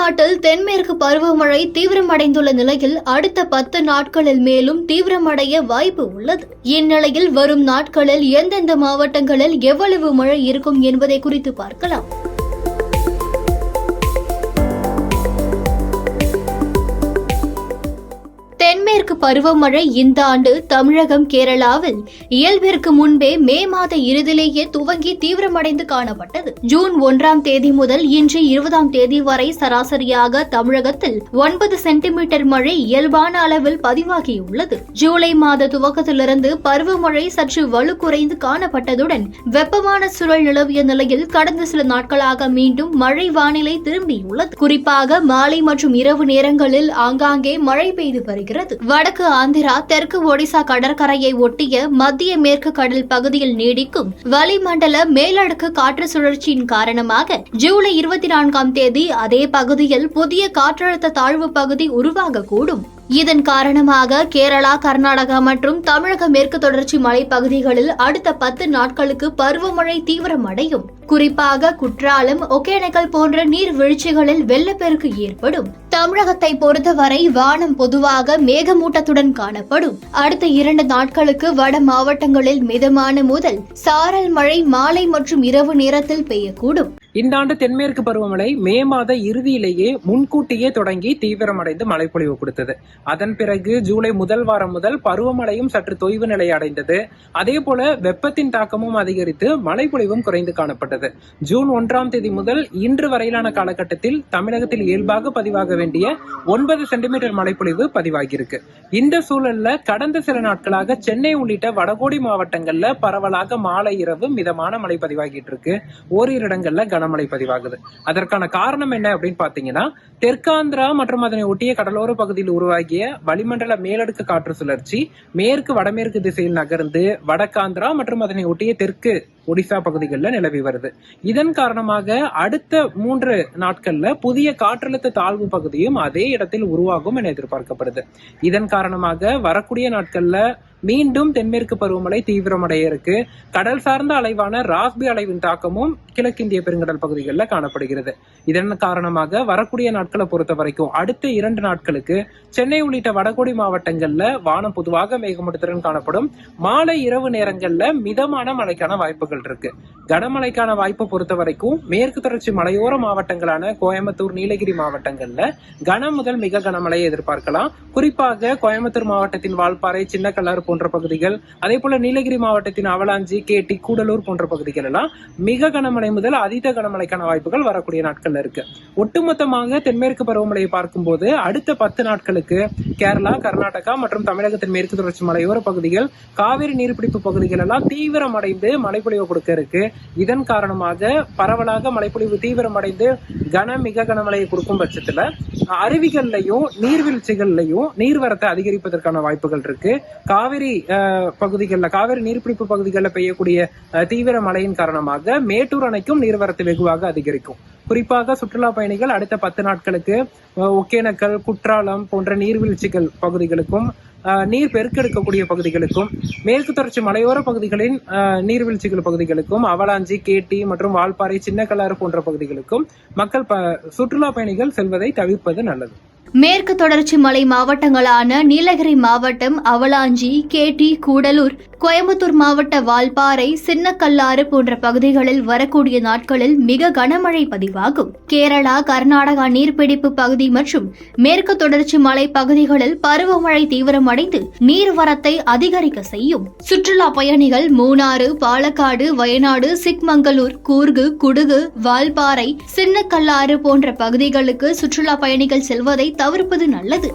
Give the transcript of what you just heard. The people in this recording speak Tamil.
தமிழ்நாட்டில் தென்மேற்கு பருவமழை தீவிரமடைந்துள்ள நிலையில் அடுத்த 10 நாட்களில் மேலும் தீவிரமடைய வாய்ப்பு உள்ளது. இந்நிலையில் வரும் நாட்களில் எந்தெந்த மாவட்டங்களில் எவ்வளவு மழை இருக்கும் என்பதை குறித்து பார்க்கலாம். தென்மேற்கு பருவமழை இந்த ஆண்டு தமிழகம், கேரளாவில் இயல்பிற்கு முன்பே மே மாத இறுதியிலேயே துவங்கி தீவிரமடைந்து காணப்பட்டது. ஜூன் 1ஆம் தேதி முதல் இன்று 20ஆம் தேதி வரை சராசரியாக தமிழகத்தில் 9 சென்டிமீட்டர் மழை இயல்பான அளவில் பதிவாகியுள்ளது. ஜூலை மாத துவக்கத்திலிருந்து பருவமழை சற்று வலு குறைந்து காணப்பட்டதுடன் வெப்பமான சூழல் நிலவிய நிலையில் கடந்த சில நாட்களாக மீண்டும் மழை வானிலை திரும்பியுள்ளது. குறிப்பாக மாலை மற்றும் இரவு நேரங்களில் ஆங்காங்கே மழை பெய்து வருகிறது. வடக்கு ஆந்திரா, தெற்கு ஒடிசா கடற்கரையை ஒட்டிய மத்திய மேற்கு கடல் பகுதியில் நீடிக்கும் வளிமண்டல மேலடுக்கு காற்று சுழற்சியின் காரணமாக ஜூலை 24ஆம் தேதி அதே பகுதியில் புதிய காற்றழுத்த தாழ்வு பகுதி உருவாகக்கூடும். இதன் காரணமாக கேரளா, கர்நாடகா மற்றும் தமிழக மேற்கு தொடர்ச்சி மலைப்பகுதிகளில் அடுத்த 10 நாட்களுக்கு பருவமழை தீவிரமடையும். குறிப்பாக குற்றாலம், ஒகேனக்கல் போன்ற நீர்வீழ்ச்சிகளில் வெள்ளப்பெருக்கு ஏற்படும். தமிழகத்தை பொறுத்தவரை வானம் பொதுவாக மேகமூட்டத்துடன் காணப்படும். அடுத்த 2 நாட்களுக்கு வட மாவட்டங்களில் மிதமான முதல் சாரல் மழை மாலை மற்றும் இரவு நேரத்தில் பெய்யக்கூடும். இந்த ஆண்டு தென்மேற்கு பருவமழை மே மாத இறுதியிலேயே முன்கூட்டியே தொடங்கி தீவிரமடைந்து மழைப்பொழிவு கொடுத்தது. அதன் பிறகு ஜூலை முதல் வாரம் முதல் பருவமழையும் சற்று தொய்வு நிலை அடைந்தது. அதே போல வெப்பத்தின் தாக்கமும் அதிகரித்து மழைப்பொழிவும் குறைந்து காணப்பட்டது. ஜூன் 1ஆம் தேதி முதல் இன்று வரையிலான காலகட்டத்தில் தமிழகத்தில் இயல்பாக பதிவாக வேண்டிய 9 சென்டிமீட்டர் மழைப்பொழிவு பதிவாகியிருக்கு. இந்த சூழல்ல கடந்த சில நாட்களாக சென்னை உள்ளிட்ட வடகோடி மாவட்டங்கள்ல பரவலாக மாலை இரவு மிதமான மழை பதிவாகிட்டு இருக்கு. ஓரிரு இடங்கள்ல கனமழை பதிவாகுது. அதற்கான காரணம் என்ன அப்படின்னு பாத்தீங்கன்னா, தெற்காந்திரா மற்றும் அதனை ஒட்டிய கடலோர பகுதியில் உருவாகிய வளிமண்டல மேலடுக்கு காற்று சுழற்சி மேற்கு வடமேற்கு திசையில் நகர்ந்து வடக்காந்திரா மற்றும் அதனை ஒட்டிய தெற்கு ஒடிசா பகுதிகளில் நிலவி வருது. இதன் காரணமாக அடுத்த 3 நாட்கள்ல புதிய காற்றழுத்த தாழ்வு பகுதியும் அதே இடத்தில் உருவாகும் என எதிர்பார்க்கப்படுது. இதன் காரணமாக வரக்கூடிய நாட்கள்ல மீண்டும் தென்மேற்கு பருவமழை தீவிரமடைய இருக்கு. கடல் சார்ந்த அலைவான ராஸ்பி அலைவின் தாக்கமும் கிழக்கிந்திய பெருங்கடல் பகுதிகளில் காணப்படுகிறது. இதன் காரணமாக வரக்கூடிய நாட்களை பொறுத்த வரைக்கும் அடுத்த 2 நாட்களுக்கு சென்னை உள்ளிட்ட வடகோடி மாவட்டங்கள்ல வானம் பொதுவாக மேகமூட்டத்துடன் காணப்படும். மாலை இரவு நேரங்கள்ல மிதமான மழைக்கான வாய்ப்புகள் இருக்கு. கனமழைக்கான வாய்ப்பை பொறுத்த வரைக்கும் மேற்கு தொடர்ச்சி மலையோர மாவட்டங்களான கோயம்புத்தூர், நீலகிரி மாவட்டங்கள்ல கனம் முதல் மிக கனமழையை எதிர்பார்க்கலாம். குறிப்பாக கோயம்புத்தூர் மாவட்டத்தின் வால்பாறை, சின்னக்கல்லாறு போன்ற பகுதிகள், அதே போல நீலகிரி மாவட்டத்தின் அவலாஞ்சி, கேட்டி, கூடலூர் போன்ற பகுதிகள் எல்லாம் மிக கனமழை முதல் அதீத கனமழைக்கான வாய்ப்புகள் வரக்கூடிய நாட்கள்ல இருக்கு. ஒட்டுமொத்தமாக தென்மேற்கு பருவமழையை பார்க்கும்போது அடுத்த 10 நாட்களுக்கு கேரளா, கர்நாடகா மற்றும் தமிழகத்தின் மேற்கு தொடர்ச்சி மலையோர பகுதிகள், காவிரி நீர்பிடிப்பு பகுதிகள் எல்லாம் தீவிரமடைந்து மழைப்பொழிவு கொடுக்க இருக்கு. இதன் காரணமாக பரவலாக மழைப்பொழிவு தீவிரமடைந்து மிக கனமழையை கொடுக்கும் பட்சத்துல அருவிகள்லையும் நீர்வீழ்ச்சிகள்லையும் நீர்வரத்தை அதிகரிப்பதற்கான வாய்ப்புகள் இருக்கு. காவிரி பகுதிகளில், காவிரி நீர்பிடிப்பு பகுதிகளில் பெய்யக்கூடிய தீவிர மழையின் காரணமாக மேட்டூர் அணைக்கும் நீர்வரத்து வெகுவாக அதிகரிக்கும். குறிப்பாக சுற்றுலா பயணிகள் அடுத்த 10 நாட்களுக்கு ஒகேனக்கல், குற்றாலம் போன்ற நீர்வீழ்ச்சிகள் பகுதிகளுக்கும் நீர் பெருக்கெடுக்கக்கூடிய பகுதிகளுக்கும் மேற்கு தொடர்ச்சி மலையோர பகுதிகளின் நீர்வீழ்ச்சிகள் பகுதிகளுக்கும் அவலாஞ்சி, கேட்டி மற்றும் வால்பாறை, சின்னக்கல்லாறு போன்ற பகுதிகளுக்கும் மக்கள் சுற்றுலா பயணிகள் செல்வதை தவிர்ப்பது நல்லது. மேற்கு தொடர்ச்சி மலை மாவட்டங்களான நீலகிரி மாவட்டம் அவலாஞ்சி, கேட்டி, கூடலூர், கோயம்புத்தூர் மாவட்ட வால்பாறை, சின்னக்கல்லாறு போன்ற பகுதிகளில் வரக்கூடிய நாட்களில் மிக கனமழை பதிவாகும். கேரளா, கர்நாடகா நீர்பிடிப்பு பகுதி மற்றும் மேற்கு தொடர்ச்சி மலை பகுதிகளில் பருவமழை தீவிரமடைந்து நீர்வரத்தை அதிகரிக்க செய்யும். சுற்றுலா பயணிகள் மூணாறு, பாலக்காடு, வயநாடு, சிக்மங்களூர், கூர்கு, குடுகு, வால்பாறை, சின்னக்கல்லாறு போன்ற பகுதிகளுக்கு சுற்றுலா பயணிகள் செல்வதை தவிர்ப்பது நல்லது.